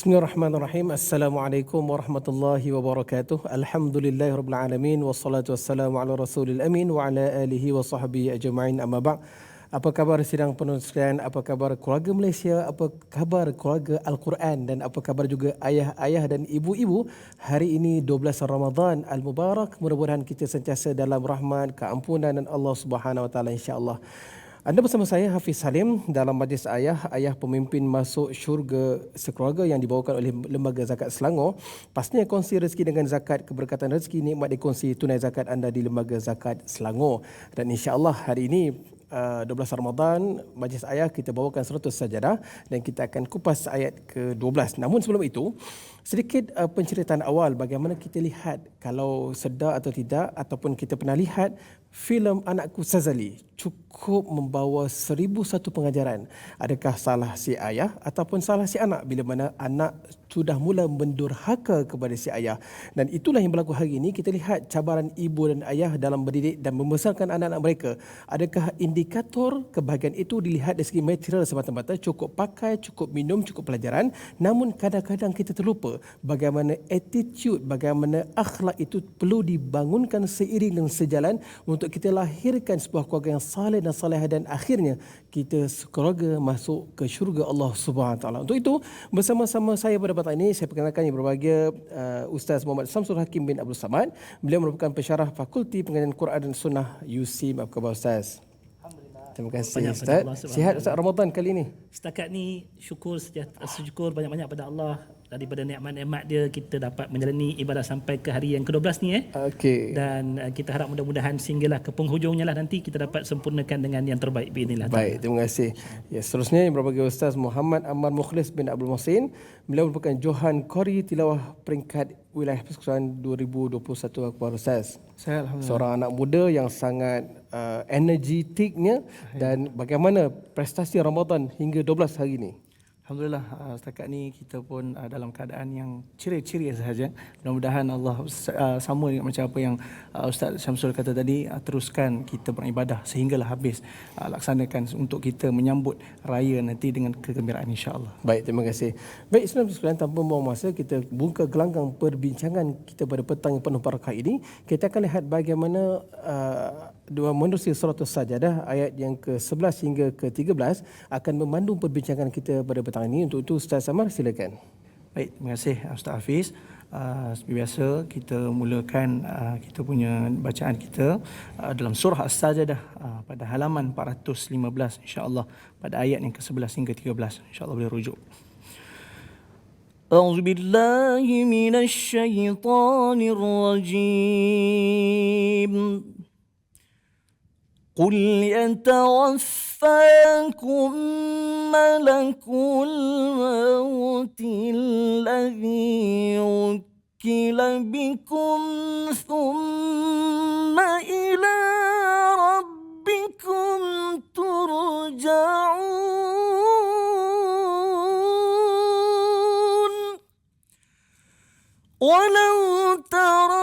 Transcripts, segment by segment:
Bismillahirrahmanirrahim. Assalamualaikum warahmatullahi wabarakatuh. Alhamdulillahirabbil alamin wassalatu wassalamu ala rasulil amin wa ala alihi wa sahbihi ajma'in. Amma ba'd. Apa khabar sidang penuntut sekalian? Apa khabar keluarga Malaysia? Apa khabar keluarga Al-Quran? Dan apa khabar juga ayah-ayah dan ibu-ibu? Hari ini 12 Ramadan Al-Mubarak. Mudah-mudahan kita sentiasa dalam rahmat, keampunan dan Allah Subhanahu Wa Taala, insya-Allah. Anda bersama saya Hafiz Salim dalam majlis ayah pemimpin masuk syurga sekeluarga yang dibawakan oleh Lembaga Zakat Selangor. Pastinya kongsi rezeki dengan zakat, keberkatan rezeki, nikmat dikongsi tunai zakat anda di Lembaga Zakat Selangor. Dan insya-Allah hari ini 12 Ramadan, majlis ayah kita bawakan 100 sajadah dan kita akan kupas ayat ke-12. Namun sebelum itu, sedikit penceritaan awal bagaimana kita lihat, kalau sedar atau tidak ataupun kita pernah lihat filem Anakku Sazali cukup membawa 1001 pengajaran. Adakah salah si ayah ataupun salah si anak bila mana anak sudah mula mendurhaka kepada si ayah. Dan itulah yang berlaku hari ini. Kita lihat cabaran ibu dan ayah dalam mendidik dan membesarkan anak-anak mereka. Adakah indikator kebahagiaan itu dilihat dari segi material semata-mata, cukup pakai, cukup minum, cukup pelajaran. Namun kadang-kadang kita terlupa bagaimana attitude, bagaimana akhlak itu perlu dibangunkan seiring dan sejalan untuk kita lahirkan sebuah keluarga yang saleh dan salehah, dan akhirnya kita sekeluarga masuk ke syurga Allah Subhanahu Wa Taala. Untuk itu, bersama-sama saya pada petang ini, saya perkenalkan yang berbahagia Ustaz Muhammad Samsul Hakim bin Abdul Samad. Beliau merupakan pensyarah Fakulti Pengajian Quran dan Sunnah USIM. Apa khabar Ustaz? Terima kasih Ustaz. Sihat Ustaz Ramadan kali ini? Setakat ni syukur banyak-banyak pada Allah, daripada nikmat-nikmat dia kita dapat menjalani ibadah sampai ke hari yang ke-12 ni Okey. Dan kita harap mudah-mudahan sehinggalah ke penghujungnya lah nanti kita dapat sempurnakan dengan yang terbaik biidznillah. Baik, terima kasih. Ya, seterusnya yang berbahagia Ustaz Muhammad Ammar Mukhlis bin Abdul Muhsin. Beliau merupakan Johan Qori Tilawah peringkat wilayah persekutuan 2021. Akbar Ustaz. Saya alhamdulillah. Seorang anak muda yang sangat energetiknya, dan bagaimana prestasi Ramadan hingga 12 hari ini? Alhamdulillah, setakat ni kita pun dalam keadaan yang ceria-ceria sahaja. Mudah-mudahan Allah sama dengan macam apa yang Ustaz Syamsul kata tadi, teruskan kita beribadah sehinggalah habis, laksanakan untuk kita menyambut raya nanti dengan kegembiraan, insya-Allah. Baik, terima kasih. Baik, saudara sekalian, tanpa membuang masa, kita buka gelanggang perbincangan kita pada petang yang penuh barakah ini. Kita akan lihat bagaimana menerusi surah Sajadah ayat yang ke-11 hingga ke-13 akan memandu perbincangan kita pada petang ini. Untuk itu Ustaz Samar, silakan. Baik, terima kasih Ustaz Hafiz. Seperti biasa kita mulakan kita punya bacaan kita dalam surah As-Sajadah pada halaman 415, insya-Allah, pada ayat yang ke-11 hingga 13. Insya-Allah boleh rujuk. A'udzubillahi minasyaitonirrajim. قل يتوفاكم ملك الموت الذي وكل بكم ثم إلى ربكم ترجعون ولو ترى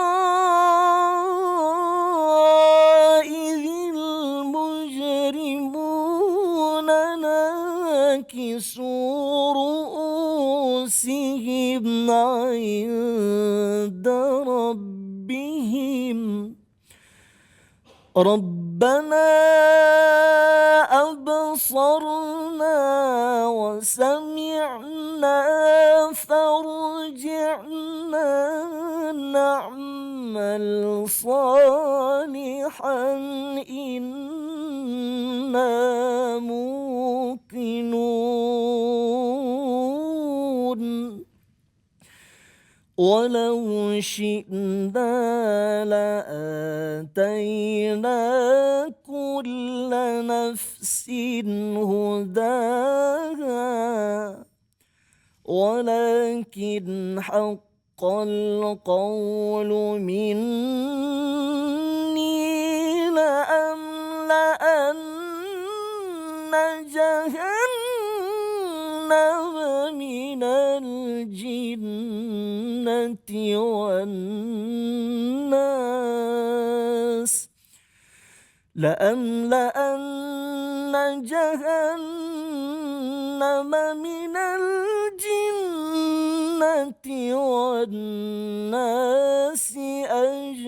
رؤوسهم عند ربهم ربنا أبصرنا وسمعنا فارجعنا نعمل صالحا إنا موقنون ولو شئنا لآتينا كل نفس هداها ولكن حق القول مني لأملأن جهنم من الجنة والناس جهنم من الجنة والناس أجمعين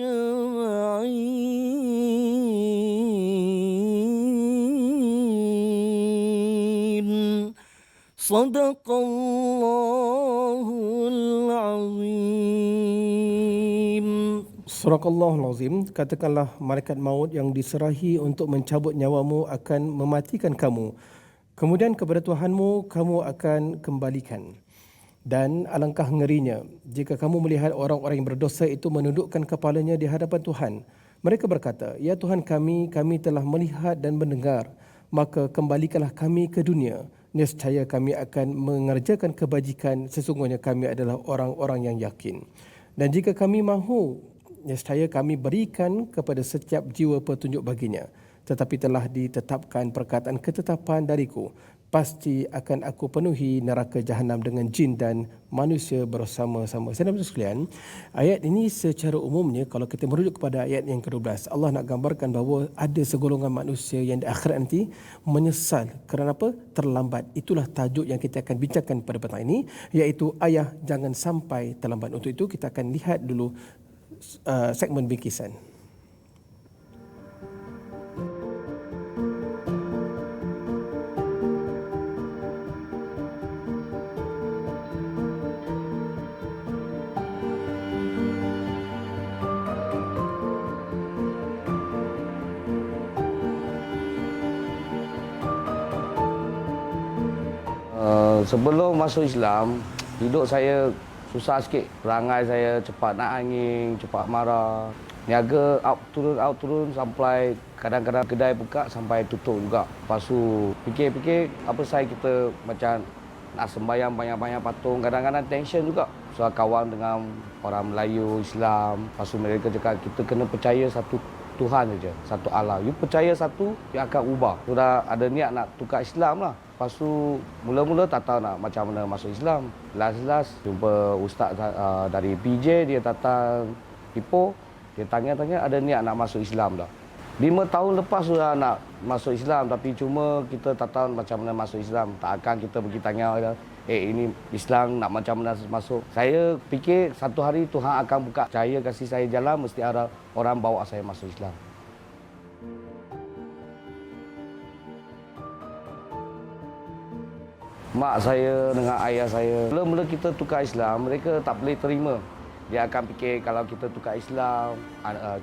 صدق الله العظيم. Surah Allahul Azim, katakanlah malaikat maut yang diserahi untuk mencabut nyawamu akan mematikan kamu. Kemudian kepada Tuhanmu kamu akan kembalikan. Dan alangkah ngerinya jika kamu melihat orang-orang yang berdosa itu menundukkan kepalanya di hadapan Tuhan. Mereka berkata, "Ya Tuhan kami, kami telah melihat dan mendengar, maka kembalikanlah kami ke dunia. Nescaya kami akan mengerjakan kebajikan, sesungguhnya kami adalah orang-orang yang yakin. Dan jika kami mahu, nescaya kami berikan kepada setiap jiwa petunjuk baginya. Tetapi telah ditetapkan perkataan ketetapan dariku, pasti akan aku penuhi neraka jahanam dengan jin dan manusia bersama-sama." Saudara-saudara sekalian, ayat ini secara umumnya kalau kita merujuk kepada ayat yang ke-12, Allah nak gambarkan bahawa ada segolongan manusia yang di akhirat nanti menyesal kerana apa? Terlambat. Itulah tajuk yang kita akan bincangkan pada petang ini, iaitu ayah jangan sampai terlambat. Untuk itu kita akan lihat dulu segmen bingkisan. Sebelum masuk Islam, hidup saya susah sikit. Perangai saya cepat nak angin, cepat marah. Niaga out turun sampai kadang-kadang kedai buka sampai tutup juga. Lepas tu fikir-fikir apa saya kita macam nak sembahyang banyak-banyak patung. Kadang-kadang tension juga. Soal kawan dengan orang Melayu, Islam. Lepas tu mereka cakap kita kena percaya satu Tuhan saja, satu Allah. You percaya satu, dia akan ubah. Sudah ada niat nak tukar Islam lah. Lepas tu mula-mula tak tahu nak macam mana masuk Islam. Last jumpa ustaz dari PJ, dia datang Ipoh. Dia tanya-tanya ada niat nak masuk Islam dah. 5 tahun lepas sudah nak masuk Islam, tapi cuma kita tak tahu macam mana masuk Islam. Tak akan kita pergi tanya, ini Islam nak macam mana masuk. Saya fikir satu hari Tuhan akan buka cahaya kasih saya jalan, mesti ada orang bawa saya masuk Islam. Mak saya dengan ayah saya, mula-mula kita tukar Islam, mereka tak boleh terima. Dia akan fikir kalau kita tukar Islam,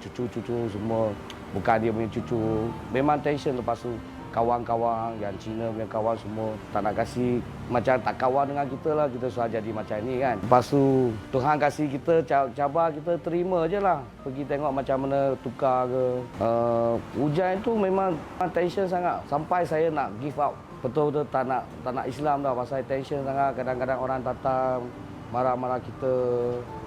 cucu-cucu semua, bukan dia punya cucu. Memang tension lepas tu. Kawan-kawan yang Cina punya kawan semua tak nak kasih, macam tak kawan dengan kita lah, kita sudah jadi macam ni kan. Lepas tu Tuhan kasih kita cabar, kita terima je lah. Pergi tengok macam mana tukar ke. Hujan tu memang tension sangat, sampai saya nak give up. Betul-betul tak nak Islam dah, pasal tension sangat. Kadang-kadang orang datang marah-marah kita,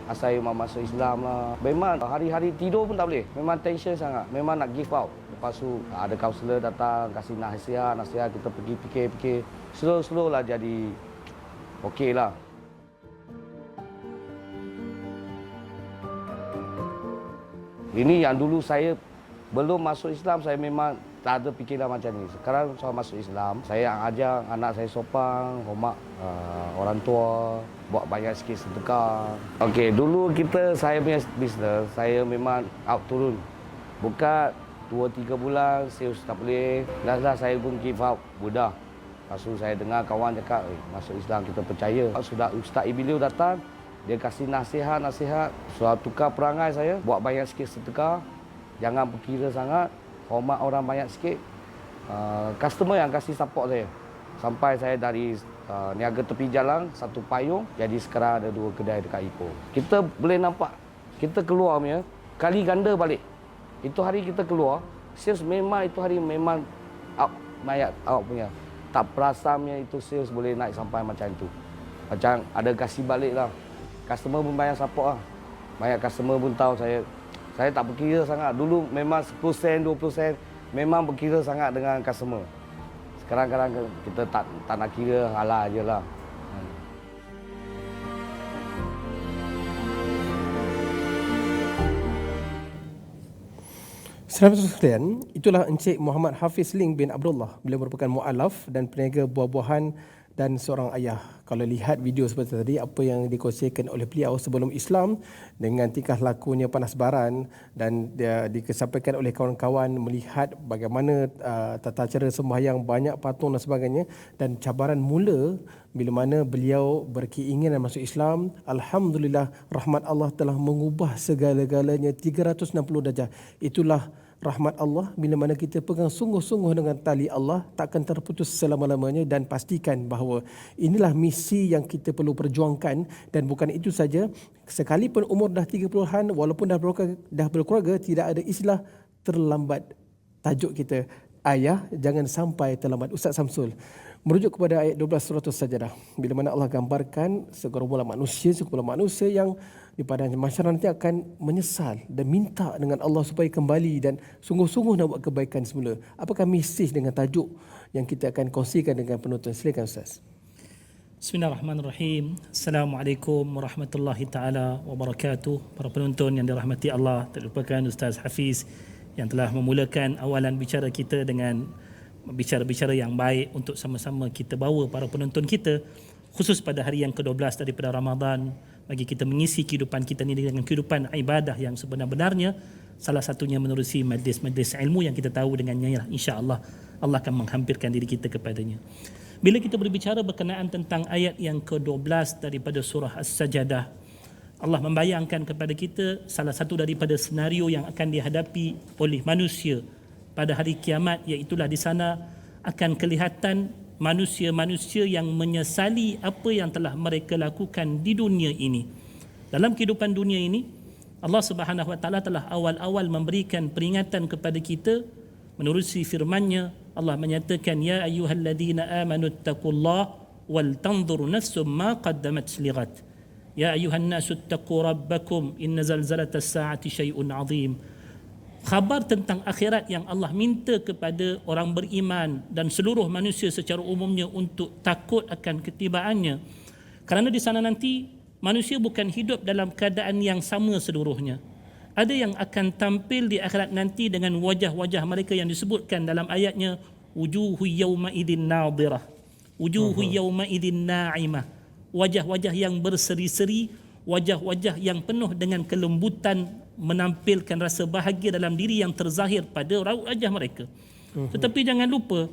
asal imam masuk Islam lah. Memang hari-hari tidur pun tak boleh, memang tension sangat, memang nak give out. Lepas tu ada kaunselor datang kasih nasihat, kita pergi fikir-fikir, slow lah jadi okey lah. Ini yang dulu saya belum masuk Islam, saya memang tak ada fikiran macam ni. Sekarang saya masuk Islam, saya ajar anak saya sopan, hormat orang tua, buat banyak sikit sedekah. Okey, dulu saya punya bisnes, saya memang out turun. Buka 2-3 bulan, sales tak boleh. Last saya pun give up, mudah. Lepas tu saya dengar kawan cakap, masuk Islam kita percaya. Sudah Ustaz Ibiliu datang, dia kasih nasihat, soal tukar perangai saya, buat banyak sikit sedekah, jangan berkira sangat, hormat orang banyak sikit. Customer yang kasih support saya. Sampai saya dari niaga tepi jalan, satu payung, jadi sekarang ada 2 kedai dekat Ipoh. Kita boleh nampak, kita keluar punya, kali ganda balik. Itu hari kita keluar, sales memang itu hari memang out punya. Tak perasamnya itu sales boleh naik sampai macam itu. Macam ada kasih balik lah. Customer pun banyak support lah. Banyak customer pun tahu saya tak berkira sangat. Dulu memang 10%, 20% memang berkira sangat dengan customer. Sekarang kadang kita tak nak kira, halah je lah. Saudara sekalian, itulah Encik Muhammad Hafiz Ling bin Abdullah. Beliau merupakan mu'alaf dan peniaga buah-buahan dan seorang ayah. Kalau lihat video seperti tadi, apa yang dikongsikan oleh beliau sebelum Islam dengan tingkah lakunya panas baran, dan dia disampaikan oleh kawan-kawan melihat bagaimana tata cara sembahyang, banyak patung dan sebagainya, dan cabaran mula bila mana beliau berkeinginan masuk Islam. Alhamdulillah, rahmat Allah telah mengubah segala-galanya 360 darjah. Itulah rahmat Allah, bila mana kita pegang sungguh-sungguh dengan tali Allah, takkan terputus selama-lamanya. Dan pastikan bahawa inilah misi yang kita perlu perjuangkan. Dan bukan itu saja, sekalipun umur dah 30-an, walaupun dah berkeluarga, tidak ada istilah terlambat. Tajuk kita, ayah jangan sampai terlambat. Ustaz Samsul merujuk kepada ayat 12 surah As-Sajdah, bila mana Allah gambarkan segerombolan manusia yang di pada masyarakat nanti akan menyesal dan minta dengan Allah supaya kembali dan sungguh-sungguh nak buat kebaikan semula. Apakah mesej dengan tajuk yang kita akan kongsikan dengan penonton? Silakan Ustaz. Bismillahirrahmanirrahim. Assalamualaikum warahmatullahi taala wabarakatuh. Para penonton yang dirahmati Allah, tak lupakan Ustaz Hafiz yang telah memulakan awalan bicara kita dengan bicara-bicara yang baik untuk sama-sama kita bawa para penonton kita, khusus pada hari yang ke-12 daripada Ramadan, bagi kita mengisi kehidupan kita ni dengan kehidupan ibadah yang sebenar-benarnya. Salah satunya menerusi majlis-majlis ilmu yang kita tahu dengannya, insya-Allah Allah akan menghampirkan diri kita kepadanya. Bila kita berbicara berkenaan tentang ayat yang ke-12 daripada surah As-Sajdah, Allah membayangkan kepada kita salah satu daripada senario yang akan dihadapi oleh manusia pada hari kiamat, iaitulah di sana akan kelihatan manusia-manusia yang menyesali apa yang telah mereka lakukan di dunia ini. Dalam kehidupan dunia ini, Allah Subhanahu Wa Taala telah awal-awal memberikan peringatan kepada kita menerusi firman-Nya. Allah menyatakan, ya ayyuhalladzina amanu taqullaha wal tanzur nafsum ma qaddamat lighat. Ya ayyuhan nasu taqu rabbakum inna zalzalatas saati syai'un 'azim. Khabar tentang akhirat yang Allah minta kepada orang beriman dan seluruh manusia secara umumnya untuk takut akan ketibaannya. Kerana di sana nanti manusia bukan hidup dalam keadaan yang sama seluruhnya. Ada yang akan tampil di akhirat nanti dengan wajah-wajah mereka yang disebutkan dalam ayatnya, wujuhu yawma idin nadhirah, wujuhu yawma idin na'imah. Wajah-wajah yang berseri-seri, wajah-wajah yang penuh dengan kelembutan, menampilkan rasa bahagia dalam diri yang terzahir pada raut wajah mereka. Tetapi jangan lupa,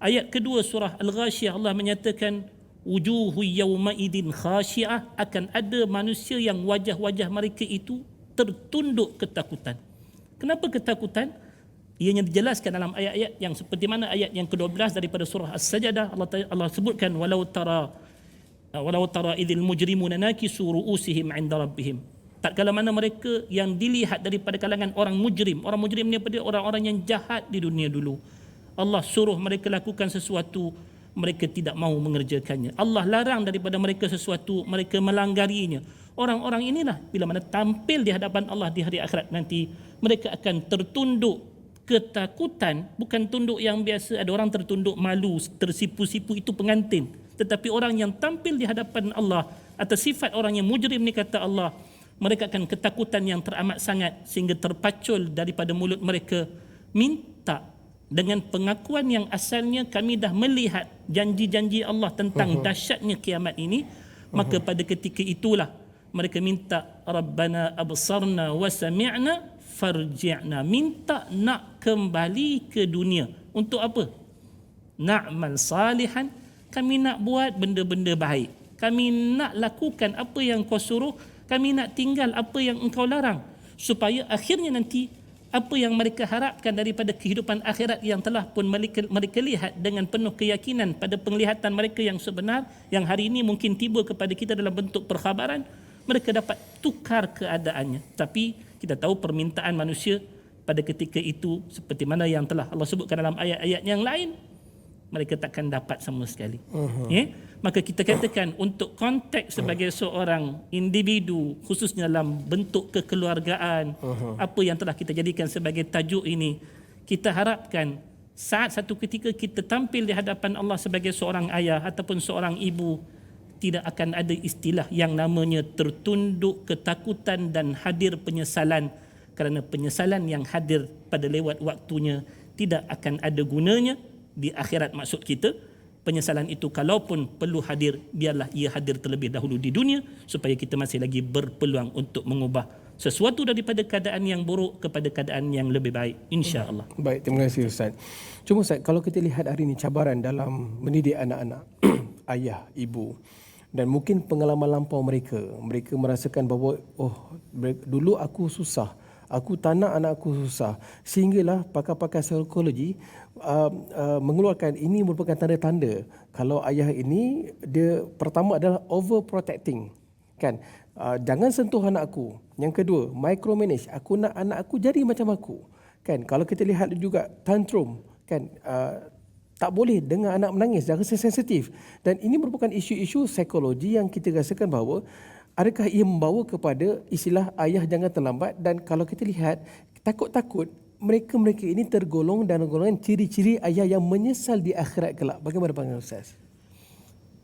ayat kedua surah Al-Ghashiyah, Allah menyatakan wujuhu yawma idin khashi'ah, akan ada manusia yang wajah-wajah mereka itu tertunduk ketakutan. Kenapa ketakutan? Ianya dijelaskan dalam ayat-ayat yang seperti mana ayat yang ke-12 daripada surah As-Sajdah. Allah sebutkan walau tara idil mujrimuna nakisu ru'usihim 'inda rabbihim. Tatkala mana mereka yang dilihat daripada kalangan orang mujrim. Orang mujrim ni pada orang-orang yang jahat di dunia dulu. Allah suruh mereka lakukan sesuatu, mereka tidak mahu mengerjakannya. Allah larang daripada mereka sesuatu, mereka melanggarinya. Orang-orang inilah bila mana tampil di hadapan Allah di hari akhirat nanti, mereka akan tertunduk ketakutan. Bukan tunduk yang biasa, ada orang tertunduk malu, tersipu-sipu, itu pengantin. Tetapi orang yang tampil di hadapan Allah atas sifat orang yang mujrim ni, kata Allah, mereka akan ketakutan yang teramat sangat sehingga terpacul daripada mulut mereka minta dengan pengakuan yang asalnya kami dah melihat janji-janji Allah tentang dahsyatnya kiamat ini. Maka pada ketika itulah mereka minta Rabbana absarna wa sami'na farji'na, minta nak kembali ke dunia. Untuk apa? Na'mal salihan, kami nak buat benda-benda baik, kami nak lakukan apa yang kau suruh, kami nak tinggal apa yang engkau larang, supaya akhirnya nanti apa yang mereka harapkan daripada kehidupan akhirat yang telah pun mereka lihat dengan penuh keyakinan pada penglihatan mereka yang sebenar, yang hari ini mungkin tiba kepada kita dalam bentuk perkhabaran, mereka dapat tukar keadaannya. Tapi kita tahu permintaan manusia pada ketika itu seperti mana yang telah Allah sebutkan dalam ayat-ayat yang lain, mereka takkan dapat sama sekali. Maka kita katakan untuk konteks sebagai seorang individu, khususnya dalam bentuk kekeluargaan, apa yang telah kita jadikan sebagai tajuk ini, kita harapkan saat satu ketika kita tampil di hadapan Allah sebagai seorang ayah ataupun seorang ibu, tidak akan ada istilah yang namanya tertunduk ketakutan dan hadir penyesalan, kerana penyesalan yang hadir pada lewat waktunya tidak akan ada gunanya di akhirat maksud kita. penyesalan itu kalaupun perlu hadir, biarlah ia hadir terlebih dahulu di dunia supaya kita masih lagi berpeluang untuk mengubah sesuatu daripada keadaan yang buruk kepada keadaan yang lebih baik, insya-Allah. Baik, terima kasih Ustaz. Cuma Ustaz, kalau kita lihat hari ini cabaran dalam mendidik anak-anak, ayah, ibu, dan mungkin pengalaman lampau mereka merasakan bahawa dulu aku susah, aku tak nak anak aku susah, sehinggalah pakar-pakar psikologi mengeluarkan ini merupakan tanda-tanda kalau ayah ini dia pertama adalah overprotecting, kan? Jangan sentuh anak aku. Yang kedua, micromanage. Aku nak anak aku jadi macam aku. Kan? Kalau kita lihat juga tantrum, kan? Tak boleh dengar anak menangis, jangan sensitif. Dan ini merupakan isu-isu psikologi yang kita rasakan bahawa adakah ia membawa kepada istilah ayah jangan terlambat, dan kalau kita lihat takut-takut mereka ini tergolong dalam golongan ciri-ciri ayah yang menyesal di akhirat kelak. Bagaimana pandangan Ustaz?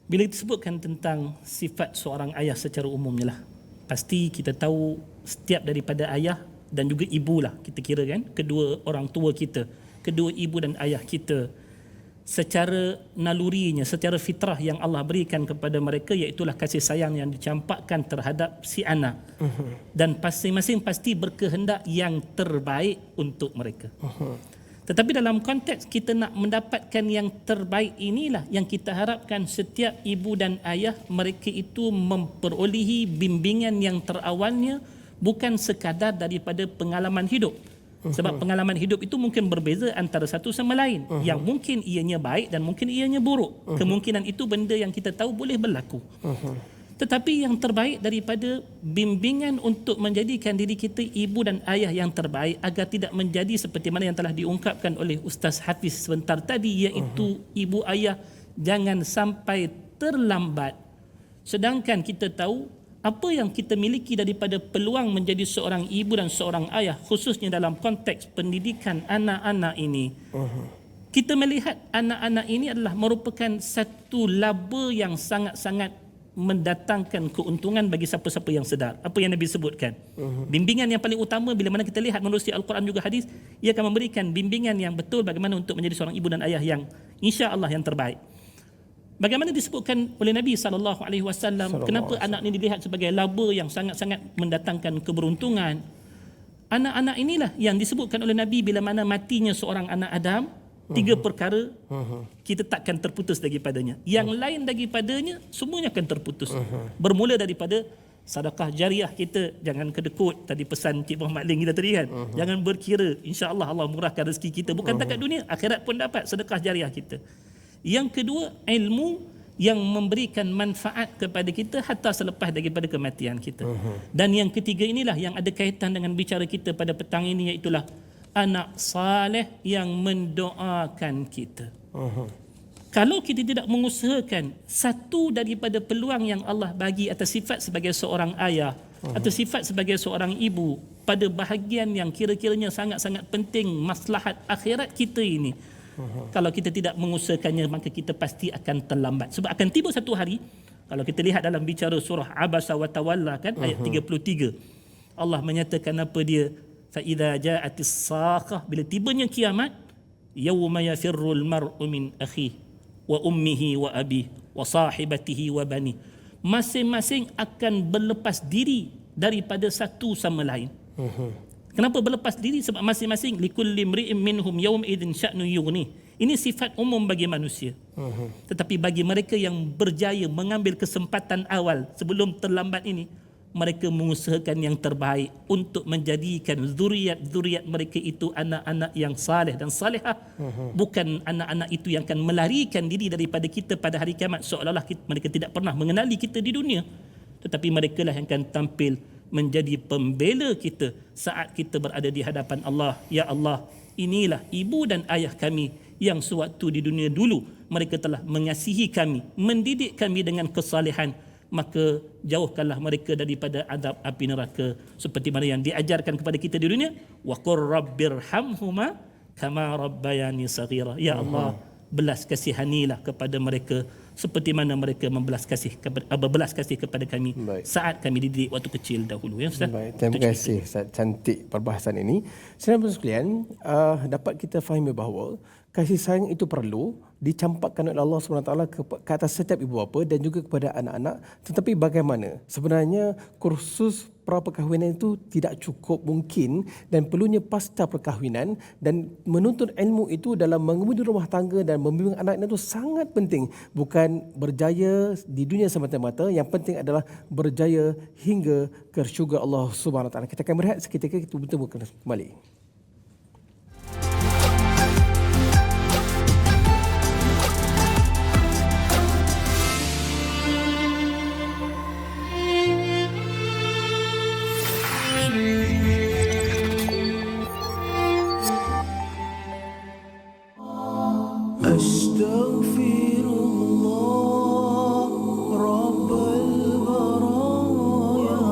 Bila disebutkan tentang sifat seorang ayah secara umumnya lah, pasti kita tahu setiap daripada ayah dan juga ibu lah, kita kira kan, kedua orang tua kita, kedua ibu dan ayah kita, secara nalurinya, secara fitrah yang Allah berikan kepada mereka, iaitulah kasih sayang yang dicampakkan terhadap si anak. Dan masing-masing pasti berkehendak yang terbaik untuk mereka. Tetapi dalam konteks kita nak mendapatkan yang terbaik inilah yang kita harapkan setiap ibu dan ayah mereka itu memperolehi bimbingan yang terawalnya bukan sekadar daripada pengalaman hidup. Sebab pengalaman hidup itu mungkin berbeza antara satu sama lain. Yang mungkin ianya baik dan mungkin ianya buruk. Kemungkinan itu benda yang kita tahu boleh berlaku. Tetapi yang terbaik daripada bimbingan untuk menjadikan diri kita ibu dan ayah yang terbaik agar tidak menjadi seperti mana yang telah diungkapkan oleh Ustaz Hafiz sebentar tadi, iaitu ibu ayah jangan sampai terlambat. Sedangkan kita tahu apa yang kita miliki daripada peluang menjadi seorang ibu dan seorang ayah, khususnya dalam konteks pendidikan anak-anak ini. Kita melihat anak-anak ini adalah merupakan satu laba yang sangat-sangat mendatangkan keuntungan bagi siapa-siapa yang sedar. Apa yang Nabi sebutkan. Bimbingan yang paling utama bila mana kita lihat menerusi Al-Quran juga hadis, ia akan memberikan bimbingan yang betul bagaimana untuk menjadi seorang ibu dan ayah yang insya-Allah yang terbaik. Bagaimana disebutkan oleh Nabi SAW, kenapa anak ini dilihat sebagai laba yang sangat-sangat mendatangkan keberuntungan. Anak-anak inilah yang disebutkan oleh Nabi bila mana matinya seorang anak Adam, 3 perkara kita takkan terputus daripadanya. Yang lain daripadanya semuanya akan terputus. Bermula daripada sedekah jariah kita, jangan kedekut. Tadi pesan Cik Muhammad Ling kita tadi kan. Jangan berkira, insya-Allah Allah murahkan rezeki kita. Bukan takat dunia, akhirat pun dapat sedekah jariah kita. Yang kedua, ilmu yang memberikan manfaat kepada kita hatta selepas daripada kematian kita. Dan yang ketiga inilah yang ada kaitan dengan bicara kita pada petang ini, iaitulah anak saleh yang mendoakan kita. Kalau kita tidak mengusahakan satu daripada peluang yang Allah bagi atas sifat sebagai seorang ayah, atau sifat sebagai seorang ibu pada bahagian yang kira-kiranya sangat-sangat penting maslahat akhirat kita ini, kalau kita tidak mengusahakannya, maka kita pasti akan terlambat. Sebab akan tiba satu hari, kalau kita lihat dalam bicara surah Abasa wa Tawalla kan, ayat 33, Allah menyatakan apa dia? فَإِذَا جَاءَتِ الصَّاخَةُ, bila tibanya kiamat, يَوْمَ يَفِرُّ الْمَرْءُ مِنْ أَخِيهِ وَأُمِّهِ وَأَبِيهِ وَصَاحِبَتِهِ وَبَنِيهِ. Masing-masing akan berlepas diri daripada satu sama lain. Kenapa berlepas diri? Sebab masing-masing likulli imri'in minhum yawma idzin sya'nu yughni. Ini sifat umum bagi manusia. Tetapi bagi mereka yang berjaya mengambil kesempatan awal sebelum terlambat ini, mereka mengusahakan yang terbaik untuk menjadikan zuriat-zuriat mereka itu anak-anak yang saleh dan salihah. Bukan anak-anak itu yang akan melarikan diri daripada kita pada hari kiamat seolah-olah mereka tidak pernah mengenali kita di dunia. Tetapi mereka lah yang akan tampil menjadi pembela kita saat kita berada di hadapan Allah. Ya Allah, inilah ibu dan ayah kami yang sewaktu di dunia dulu mereka telah mengasihi kami, mendidik kami dengan kesalehan, maka jauhkanlah mereka daripada azab api neraka seperti mana yang diajarkan kepada kita di dunia. Wa qur rabbirhamhuma kama rabbayani saghira. Ya Allah, belas kasihanilah kepada mereka seperti mana mereka berbelas kasih kepada kami. Baik. Saat kami dididik waktu kecil dahulu, ya Ustaz. Baik, terima kasih Ustaz, cantik perbahasan ini. Saudara sekalian, dapat kita fahami bahawa kasih sayang itu perlu, dicampakkan oleh Allah SWT ke atas setiap ibu bapa dan juga kepada anak-anak. Tetapi bagaimana? Sebenarnya kursus pra-perkahwinan itu tidak cukup mungkin dan perlunya pasca perkahwinan, dan menuntut ilmu itu dalam mengemudi rumah tangga dan membimbing anak itu sangat penting. Bukan berjaya di dunia semata-mata, yang penting adalah berjaya hingga ke syurga Allah SWT. Kita akan berehat seketika, kita bertemu kembali. أستغفر الله رب البرايا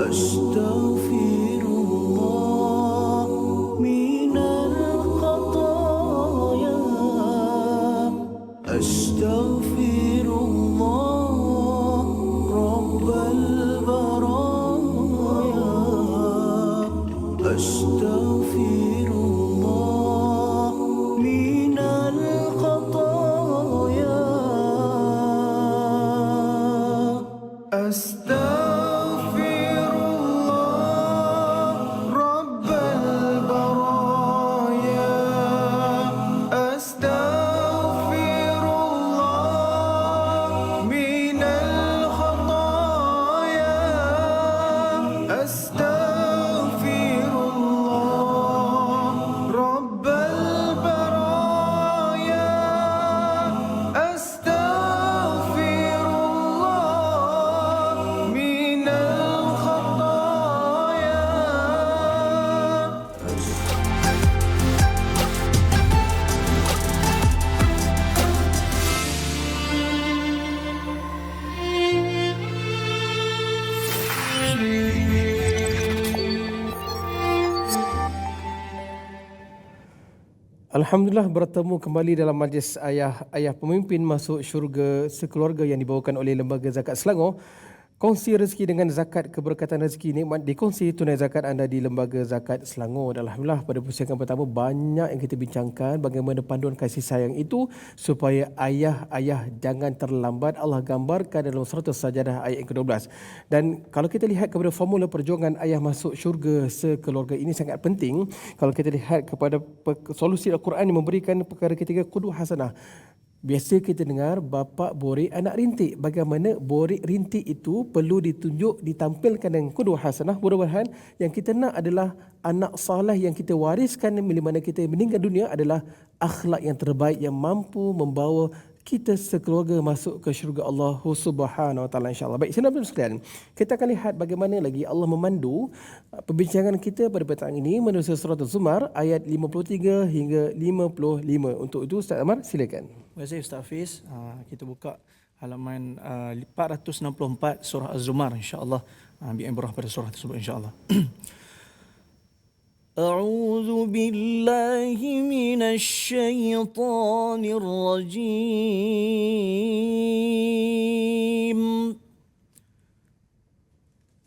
أستغفر الله من الخطايا أستغفر الله رب البرايا أستغفر الله من الخطايا أستغفر الله رب البرايا أستغفر الله من الخطايا أستغفر الله رب البرايا أستغفر الله من الخطايا. Alhamdulillah, bertemu kembali dalam majlis ayah pemimpin masuk syurga sekeluarga yang dibawakan oleh Lembaga Zakat Selangor. Kongsi rezeki dengan zakat, keberkatan rezeki nikmat dikongsi tunai zakat anda di Lembaga Zakat Selangor. Dan Alhamdulillah, pada pusingan pertama banyak yang kita bincangkan bagaimana panduan kasih sayang itu supaya ayah-ayah jangan terlambat. Allah gambarkan dalam surah Sajadah ayat yang ke-12. Dan kalau kita lihat kepada formula perjuangan ayah masuk syurga sekeluarga ini sangat penting. Kalau kita lihat kepada solusi Al-Quran yang memberikan perkara ketiga, qudwah hasanah. Biasa kita dengar bapa borik anak rintik. Bagaimana borik rintik itu perlu ditunjuk, ditampilkan dengan qudwah hasanah. Mudah-mudahan yang kita nak adalah anak saleh yang kita wariskan bila mana kita meninggal dunia adalah akhlak yang terbaik yang mampu membawa kita sekeluarga masuk ke syurga Allah Subhanahu Wa Taala, insya-Allah. Baik, saudara-saudara sekalian, kita akan lihat bagaimana lagi Allah memandu perbincangan kita pada petang ini menerusi surah Az-Zumar ayat 53 hingga 55. Untuk itu Ustaz Amar, silakan. Terima kasih Ustaz Hafiz. Kita buka halaman 464 surah Az-Zumar, insya-Allah. Ambil ibrah pada surah tersebut, insya-Allah. أعوذ بالله من الشيطان الرجيم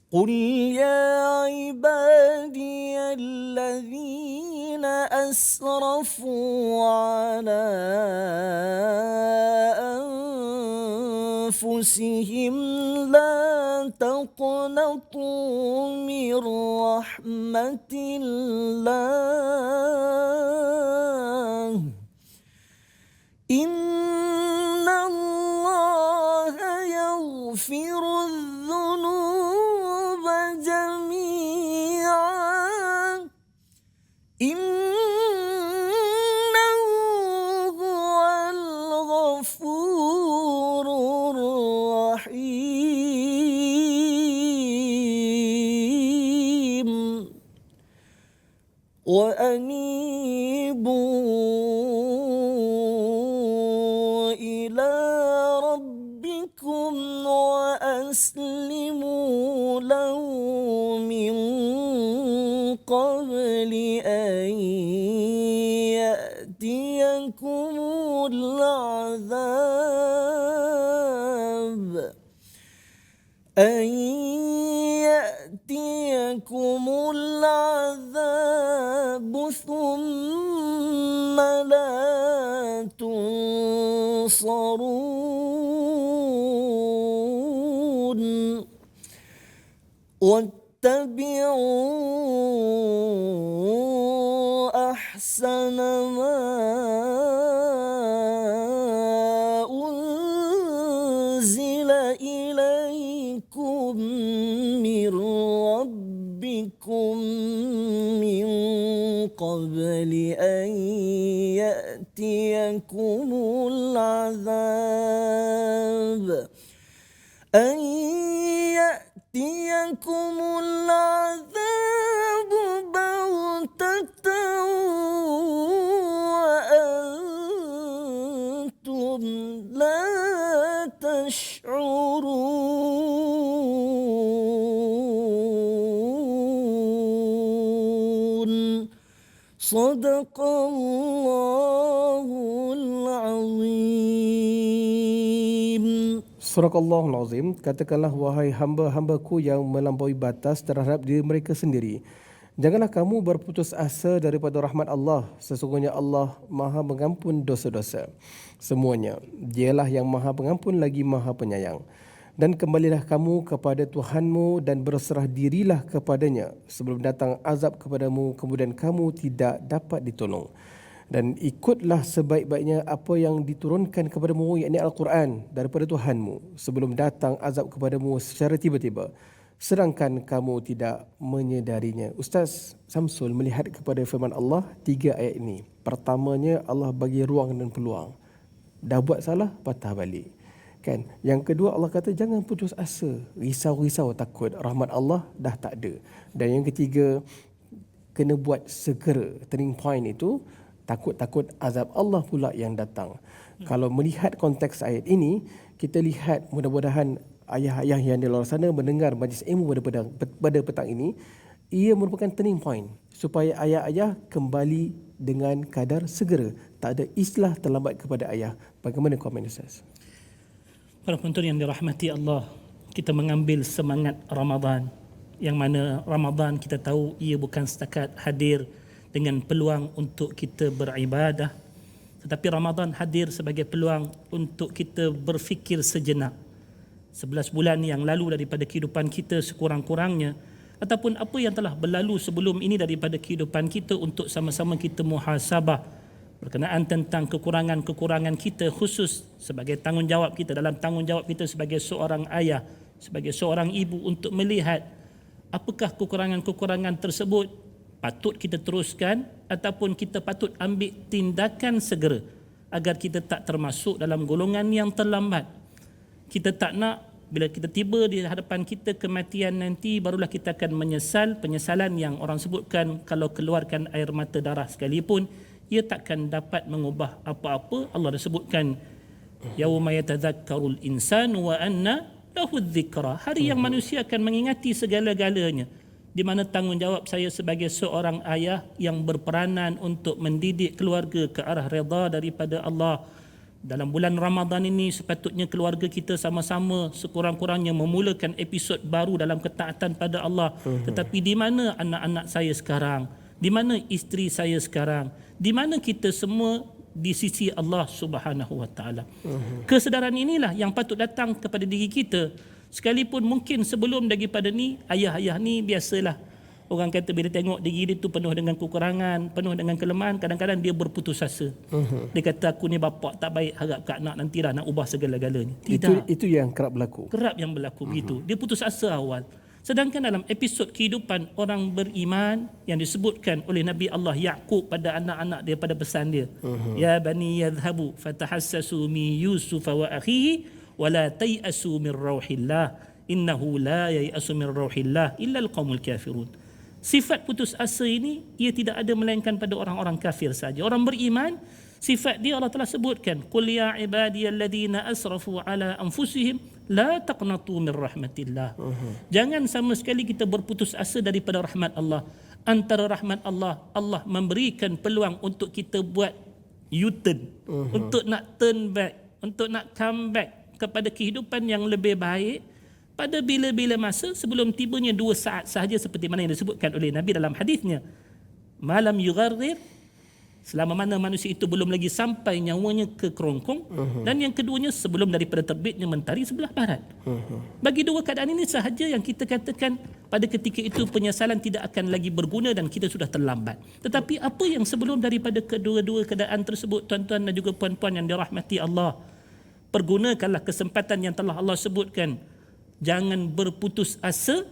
قل يا عبادي الذين أسرفوا على أنفسهم لا تقنطوا من رحمة الله إن الله يغفر الذنوب جميعا إنه هو الغفور الرحيم وأنيبوا إلى ربكم وأسلموا له من قبل أن يأتيكم العذاب ثم لا تنصرون واتبعوا أحسن ما أنزل إليكم من ربكم من قبل أن يأتيكم العذاب بغتة وأنتم لا تشعرون صدق الله العظيم. Surahul Azim, katakanlah wahai hamba-hambaku yang melampaui batas terhadap diri mereka sendiri. Janganlah kamu berputus asa daripada rahmat Allah. Sesungguhnya Allah Maha Mengampun dosa-dosa semuanya. Dialah yang Maha Pengampun lagi Maha Penyayang. Dan kembalilah kamu kepada Tuhanmu dan berserah dirilah kepadanya sebelum datang azab kepadamu kemudian kamu tidak dapat ditolong. Dan ikutlah sebaik-baiknya apa yang diturunkan kepadamu, yakni Al-Quran daripada Tuhanmu sebelum datang azab kepadamu secara tiba-tiba sedangkan kamu tidak menyedarinya. Ustaz Samsul melihat kepada firman Allah 3 ayat ini. Pertamanya, Allah bagi ruang dan peluang. Dah buat salah, patah balik. Kan? Yang kedua, Allah kata jangan putus asa, risau-risau takut rahmat Allah dah tak ada. Dan yang ketiga, kena buat segera. Turning point itu takut-takut azab Allah pula yang datang. Kalau melihat konteks ayat ini, kita lihat mudah-mudahan ayah-ayah yang di luar sana mendengar majlis ilmu pada petang ini, ia merupakan turning point supaya ayah-ayah kembali dengan kadar segera. Tak ada istilah terlambat kepada ayah. Bagaimana komen Ustaz? Para penonton yang dirahmati Allah, kita mengambil semangat Ramadan, yang mana Ramadan kita tahu ia bukan setakat hadir dengan peluang untuk kita beribadah, tetapi Ramadan hadir sebagai peluang untuk kita berfikir sejenak. 11 bulan yang lalu daripada kehidupan kita sekurang-kurangnya, ataupun apa yang telah berlalu sebelum ini daripada kehidupan kita, untuk sama-sama kita muhasabah berkenaan tentang kekurangan-kekurangan kita, khusus sebagai tanggungjawab kita, dalam tanggungjawab kita sebagai seorang ayah, sebagai seorang ibu, untuk melihat apakah kekurangan-kekurangan tersebut patut kita teruskan ataupun kita patut ambil tindakan segera agar kita tak termasuk dalam golongan yang terlambat. Kita tak nak bila kita tiba di hadapan kita kematian nanti barulah kita akan menyesal, penyesalan yang orang sebutkan kalau keluarkan air mata darah sekalipun ia takkan dapat mengubah apa-apa. Allah dah sebutkan yauma yatadzakkarul insanu wa anna lahu dzikra, hari yang manusia akan mengingati segala-galanya, di mana tanggungjawab saya sebagai seorang ayah yang berperanan untuk mendidik keluarga ke arah redha daripada Allah. Dalam bulan Ramadan ini sepatutnya keluarga kita sama-sama sekurang-kurangnya memulakan episod baru dalam ketaatan pada Allah. Tetapi di mana anak-anak saya sekarang? Di mana isteri saya sekarang? Di mana kita semua di sisi Allah Subhanahu Wa Taala? Kesedaran inilah yang patut datang kepada diri kita. Sekalipun mungkin sebelum daripada ni, ayah-ayah ni biasalah. Orang kata bila tengok diri dia tu penuh dengan kekurangan, penuh dengan kelemahan, kadang-kadang dia berputus asa. Dia kata aku ni bapak tak baik, harap kat anak nantilah nak ubah segala-galanya. Tidak. Itu yang kerap berlaku. Kerap yang berlaku begitu. Dia putus asa awal. Sedangkan dalam episod kehidupan orang beriman yang disebutkan oleh Nabi Allah Yaqub pada anak-anak dia pada pesan dia. Ya bani yadhhabu fatahassasu min Yusuf wa akhihi wala tayasu min rauhillah innahu la yayasu min rauhillah illa alqaumul kafirun. Sifat putus asa ini ia tidak ada melainkan pada orang-orang kafir saja. Orang beriman, sifat dia Allah telah sebutkan, qul ya ibadiyalladzina asrafu ala anfusihim la taqnatu min rahmatillah. Jangan sama sekali kita berputus asa daripada rahmat Allah. Antara rahmat Allah, Allah memberikan peluang untuk kita buat U-turn, untuk nak turn back, untuk nak come back kepada kehidupan yang lebih baik pada bila-bila masa sebelum tibanya 2 saat sahaja, seperti mana yang disebutkan oleh Nabi dalam hadisnya, malam yugharrir selama mana manusia itu belum lagi sampai nyawanya ke kerongkong, dan yang keduanya sebelum daripada terbitnya mentari sebelah barat. Bagi dua keadaan ini sahaja yang kita katakan pada ketika itu penyesalan tidak akan lagi berguna dan kita sudah terlambat. Tetapi apa yang sebelum daripada kedua-dua keadaan tersebut, tuan-tuan dan juga puan-puan yang dirahmati Allah, pergunakanlah kesempatan yang telah Allah sebutkan. Jangan berputus asa,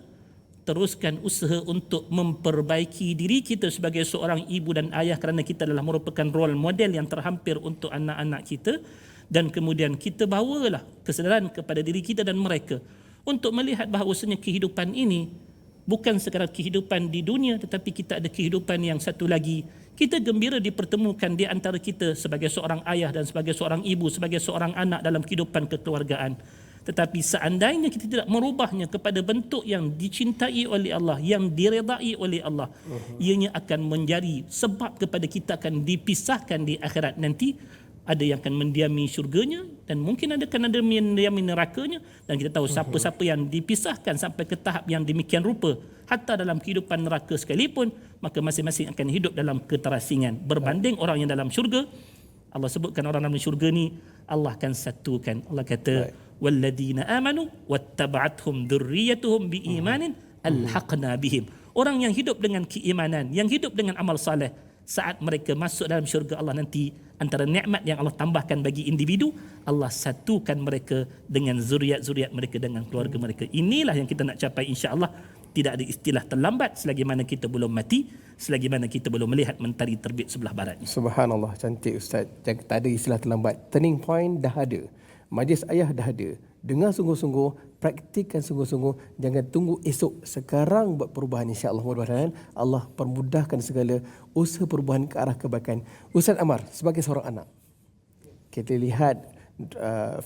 teruskan usaha untuk memperbaiki diri kita sebagai seorang ibu dan ayah, kerana kita adalah merupakan role model yang terhampir untuk anak-anak kita, dan kemudian kita bawalah kesedaran kepada diri kita dan mereka untuk melihat bahawasanya kehidupan ini bukan sekadar kehidupan di dunia, tetapi kita ada kehidupan yang satu lagi. Kita gembira dipertemukan di antara kita sebagai seorang ayah dan sebagai seorang ibu, sebagai seorang anak dalam kehidupan kekeluargaan. Tetapi seandainya kita tidak merubahnya kepada bentuk yang dicintai oleh Allah, yang diredai oleh Allah, ianya akan menjadi sebab kepada kita akan dipisahkan di akhirat nanti. Ada yang akan mendiami syurganya, dan mungkin ada mendiami nerakanya. Dan kita tahu siapa-siapa yang dipisahkan sampai ke tahap yang demikian rupa, hatta dalam kehidupan neraka sekalipun, maka masing-masing akan hidup dalam keterasingan. Berbanding orang yang dalam syurga, Allah sebutkan orang dalam syurga ni Allah akan satukan. Allah kata, walladzina amanu wattaba'athum dzurriyyatuhum biimanin alhaqna bihim. Orang yang hidup dengan keimanan, yang hidup dengan amal saleh, saat mereka masuk dalam syurga Allah nanti, antara nikmat yang Allah tambahkan bagi individu, Allah satukan mereka dengan zuriat-zuriat mereka, dengan keluarga mereka. Inilah yang kita nak capai, insya-Allah. Tidak ada istilah terlambat selagi mana kita belum mati, selagi mana kita belum melihat mentari terbit sebelah barat. Subhanallah, cantik Ustaz. Tak ada istilah terlambat. Turning point dah ada. Majlis ayah dah ada. Dengar sungguh-sungguh, praktikkan sungguh-sungguh. Jangan tunggu esok. Sekarang buat perubahan, insya-Allah. Mudah-mudahan Allah permudahkan segala usaha perubahan ke arah kebaikan. Ustaz Amar, sebagai seorang anak, kita lihat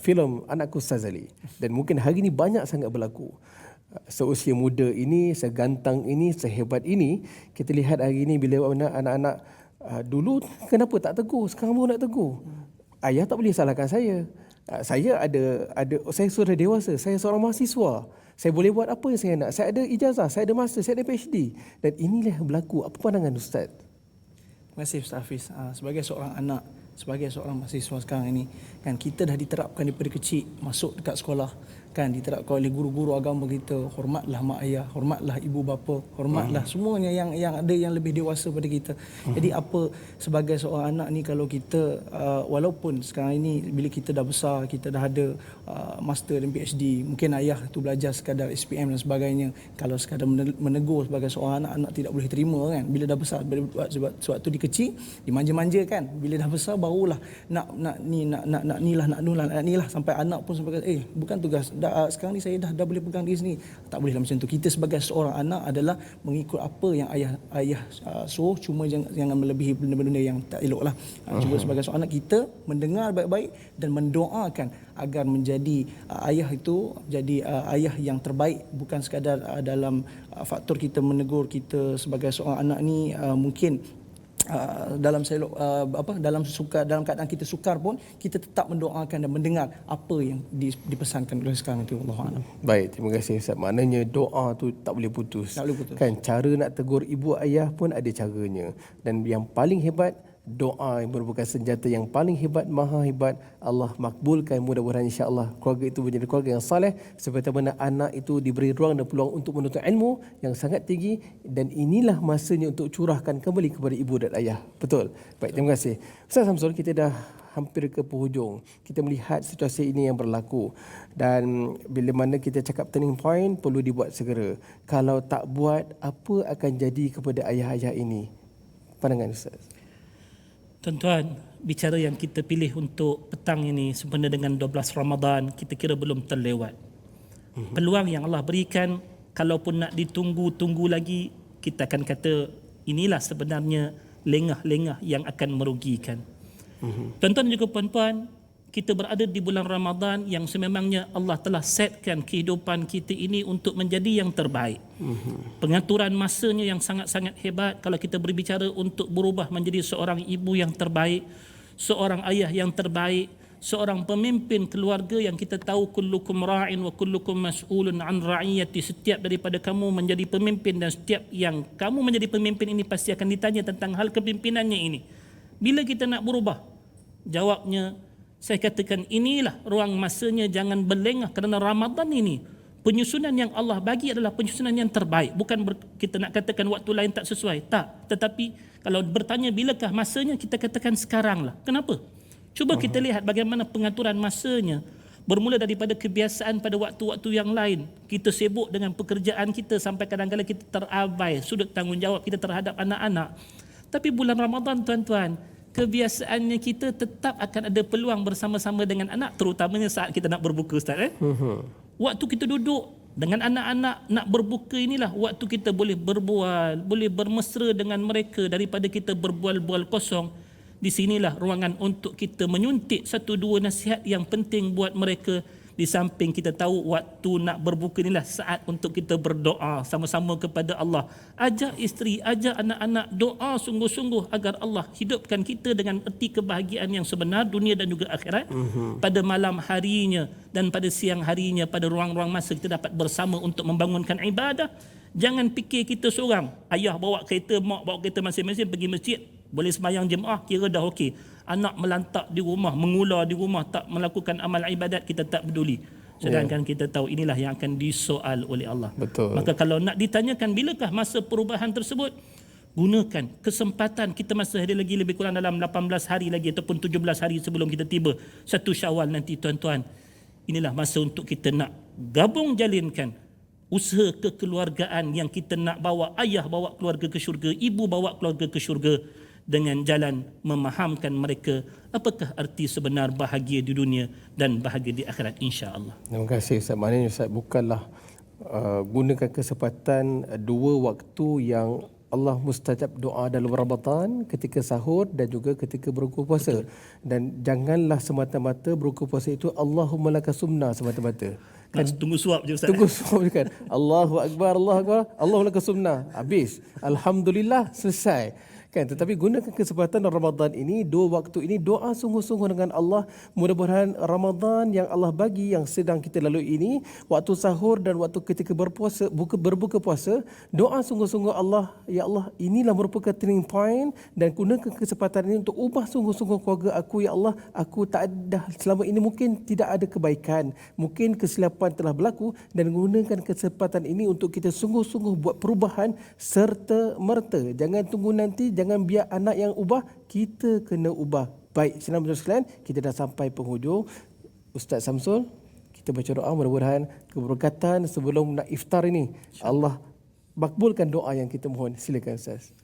filem Anakku Ustaz Ali, dan mungkin hari ini banyak sangat berlaku. Seusia muda ini, segantang ini, sehebat ini, kita lihat hari ini bila anak-anak dulu kenapa tak tegur, sekarang pun nak tegur. Ayah tak boleh salahkan saya. Saya saya sudah dewasa, saya seorang mahasiswa. Saya boleh buat apa yang saya nak. Saya ada ijazah, saya ada master, saya ada PhD. Dan inilah yang berlaku. Apa pandangan Ustaz? Terima kasih Ustaz Hafiz. Sebagai seorang anak, sebagai seorang mahasiswa sekarang ini, kan kita dah diterapkan daripada kecil masuk dekat sekolah, kan diterapkan oleh guru-guru agama kita, hormatlah mak ayah, hormatlah ibu bapa, hormatlah semuanya yang ada yang lebih dewasa pada kita. Jadi apa sebagai seorang anak ni, kalau kita walaupun sekarang ini bila kita dah besar, kita dah ada master dan PhD, mungkin ayah tu belajar sekadar SPM dan sebagainya, kalau sekadar menegur sebagai seorang anak tidak boleh terima, kan. Bila dah besar, sebab tu di kecil dimanja-manja, kan. Bila dah besar barulah nak nilah sampai anak pun sampai kata, bukan tugas sekarang ni saya dah boleh pegang diri sendiri. Tak boleh macam tu. Kita sebagai seorang anak adalah mengikut apa yang ayah suruh, cuma jangan melebihi benda-benda yang tak elok lah. Cuma sebagai seorang anak, kita mendengar baik-baik dan mendoakan agar menjadi ayah itu jadi ayah yang terbaik, bukan sekadar dalam faktor kita menegur kita sebagai seorang anak ni mungkin dalam keadaan kita sukar pun, kita tetap mendoakan dan mendengar apa yang dipesankan oleh sekarang itu. Allahuakbar. Baik, terima kasih Ustaz. Maknanya doa tu tak boleh putus. Tak boleh putus. Kan, cara nak tegur ibu ayah pun ada caranya. Dan yang paling hebat, doa yang merupakan senjata yang paling hebat, maha hebat. Allah makbulkan, mudah-mudahan insya-Allah keluarga itu menjadi keluarga yang saleh, seperti mana anak itu diberi ruang dan peluang untuk menuntut ilmu yang sangat tinggi, dan inilah masanya untuk curahkan kembali kepada ibu dan ayah. Betul. Baik, terima kasih. Ustaz Samsul, kita dah hampir ke penghujung. Kita melihat situasi ini yang berlaku, dan bila mana kita cakap turning point perlu dibuat segera. Kalau tak buat, apa akan jadi kepada ayah-ayah ini? Pandangan Ustaz. Tuan-tuan, bicara yang kita pilih untuk petang ini sempena dengan 12 Ramadan, kita kira belum terlewat. Peluang yang Allah berikan, kalaupun nak ditunggu-tunggu lagi, kita akan kata inilah sebenarnya lengah-lengah yang akan merugikan. Tuan-tuan juga puan-puan, kita berada di bulan Ramadan yang sememangnya Allah telah setkan kehidupan kita ini untuk menjadi yang terbaik. Pengaturan masanya yang sangat-sangat hebat. Kalau kita berbicara untuk berubah menjadi seorang ibu yang terbaik, seorang ayah yang terbaik, seorang pemimpin keluarga yang kita tahu kullukum ra'in wa kullukum mas'ulun an ra'iyati. Setiap daripada kamu menjadi pemimpin, dan setiap yang kamu menjadi pemimpin ini pasti akan ditanya tentang hal kepimpinannya ini. Bila kita nak berubah? Jawabnya, saya katakan inilah ruang masanya, jangan berlengah kerana Ramadan ini penyusunan yang Allah bagi adalah penyusunan yang terbaik. Bukan kita nak katakan waktu lain tak sesuai. Tak. Tetapi kalau bertanya bilakah masanya, kita katakan sekarang lah. Kenapa? Cuba kita lihat bagaimana pengaturan masanya. Bermula daripada kebiasaan pada waktu-waktu yang lain. Kita sibuk dengan pekerjaan kita sampai kadang-kadang kita terabai sudut tanggungjawab kita terhadap anak-anak. Tapi bulan Ramadan tuan-tuan, kebiasaannya kita tetap akan ada peluang bersama-sama dengan anak, terutamanya saat kita nak berbuka, Ustaz. Waktu kita duduk dengan anak-anak nak berbuka inilah waktu kita boleh berbual, boleh bermesra dengan mereka daripada kita berbual-bual kosong. Di sinilah ruangan untuk kita menyuntik satu dua nasihat yang penting buat mereka. Di samping kita tahu waktu nak berbuka inilah saat untuk kita berdoa sama-sama kepada Allah. Ajak isteri, ajak anak-anak doa sungguh-sungguh agar Allah hidupkan kita dengan erti kebahagiaan yang sebenar dunia dan juga akhirat. Pada malam harinya dan pada siang harinya, pada ruang-ruang masa kita dapat bersama untuk membangunkan ibadah. Jangan fikir kita seorang. Ayah bawa kereta, mak bawa kereta masing-masing pergi masjid, boleh sembahyang jemaah, kira dah okey. Anak melantak di rumah, mengular di rumah, tak melakukan amal ibadat, kita tak peduli. Sedangkan kita tahu inilah yang akan disoal oleh Allah. Betul. Maka kalau nak ditanyakan bilakah masa perubahan tersebut, gunakan kesempatan kita masih ada lagi lebih kurang dalam 18 hari lagi ataupun 17 hari sebelum kita tiba 1 Syawal nanti tuan-tuan. Inilah masa untuk kita nak gabung jalinkan usaha kekeluargaan yang kita nak bawa ayah bawa keluarga ke syurga, ibu bawa keluarga ke syurga, dengan jalan memahamkan mereka apakah arti sebenar bahagia di dunia dan bahagia di akhirat, insya-Allah. Terima kasih Ustaz. Maknanya Ustaz bukanlah gunakan kesempatan dua waktu yang Allah mustajab doa dalam Ramadan, ketika sahur dan juga ketika berbuka puasa. Dan janganlah semata-mata berbuka puasa itu Allahumma laka sumna semata-mata. Kan tunggu suap je Ustaz. Tunggu suap je kan. Allahu Akbar, Allahu Akbar, Allahu laka sumna. Habis. Alhamdulillah, selesai. Kan, tetapi gunakan kesempatan Ramadan ini, dua waktu ini doa sungguh-sungguh dengan Allah. Mudah-mudahan Ramadan yang Allah bagi yang sedang kita lalui ini, waktu sahur dan waktu ketika berpuasa, berbuka puasa, doa sungguh-sungguh Allah, ya Allah, inilah merupakan turning point, dan gunakan kesempatan ini untuk ubah sungguh-sungguh keluarga aku, ya Allah. Aku tak ada selama ini, mungkin tidak ada kebaikan, mungkin kesilapan telah berlaku, dan gunakan kesempatan ini untuk kita sungguh-sungguh buat perubahan serta merta. Jangan tunggu nanti, jangan biar anak yang ubah, kita kena ubah. Baik, senang betul sekalian, kita dah sampai penghujung. Ustaz Samsul, kita baca doa, mudah-mudahan keberkatan sebelum nak iftar ini Allah makbulkan doa yang kita mohon. Silakan Ustaz.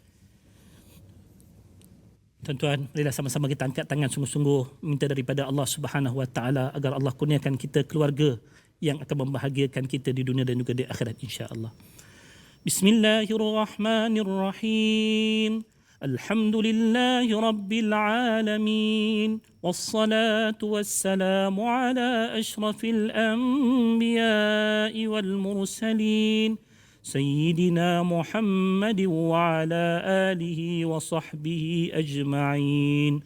Tuan-tuan, marilah sama-sama kita angkat tangan sungguh-sungguh minta daripada Allah Subhanahu Wa Taala agar Allah kurniakan kita keluarga yang akan membahagiakan kita di dunia dan juga di akhirat, insya-Allah. Bismillahirrahmanirrahim. الحمد لله رب العالمين والصلاة والسلام على أشرف الأنبياء والمرسلين سيدنا محمد وعلى آله وصحبه أجمعين.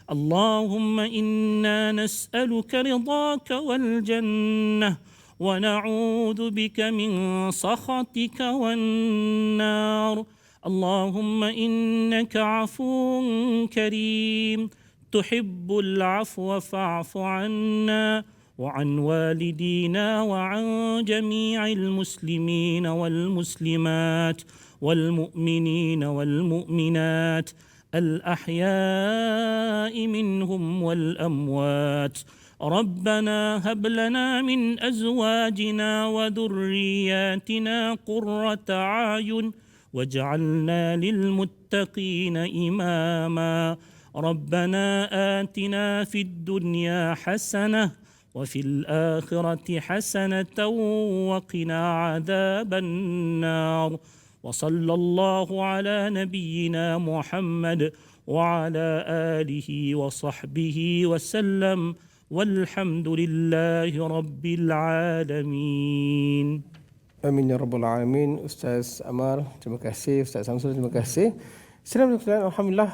اللهم إنا نسألك رضاك والجنة ونعوذ بك من سخطك والنار. اللهم إنك عفو كريم تحب العفو فاعف عنا وعن والدينا وعن جميع المسلمين والمسلمات والمؤمنين والمؤمنات الأحياء منهم والأموات. ربنا هب لنا من أزواجنا وذرياتنا قرة أعين واجعلنا للمتقين إماما. ربنا آتنا في الدنيا حسنة وفي الآخرة حسنة وقنا عذاب النار. وصلى الله على نبينا محمد وعلى آله وصحبه وسلم والحمد لله رب العالمين. Amin ya rabbal alamin. Ustaz Amar, terima kasih. Ustaz Samsul, terima kasih. Assalamualaikum. Alhamdulillah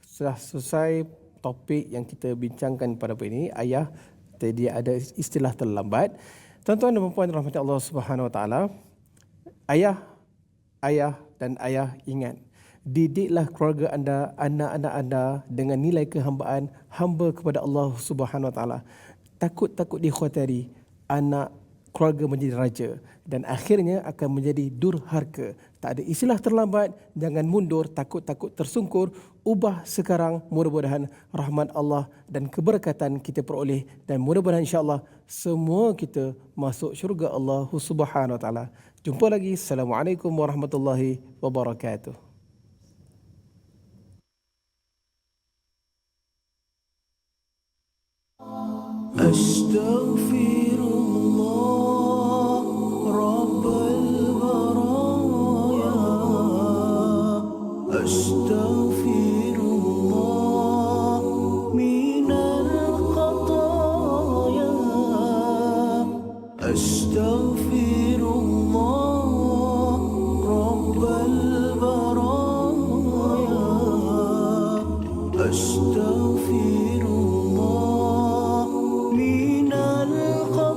sudah selesai topik yang kita bincangkan pada hari ini. Ayah, tadi ada istilah terlambat. Tuan-tuan dan puan rahmat Allah Subhanahu Wa Taala, ayah dan ayah ingat, Didiklah keluarga anda, anak-anak anda dengan nilai kehambaan, hamba kepada Allah Subhanahu Wa Taala. Takut-takut dikhawatiri anak keluarga menjadi raja dan akhirnya akan menjadi durhaka. Tak ada istilah terlambat, jangan mundur, takut-takut tersungkur, ubah sekarang, mudah-mudahan rahmat Allah dan keberkatan kita peroleh dan mudah-mudahan insya-Allah semua kita masuk syurga Allah Subhanahu Wa Taala. Jumpa lagi. Assalamualaikum warahmatullahi wabarakatuh. أستغفر الله رب البرايا أستغفر الله من الخطايا أستغفر الله رب البرايا أستغفر الله من الخطايا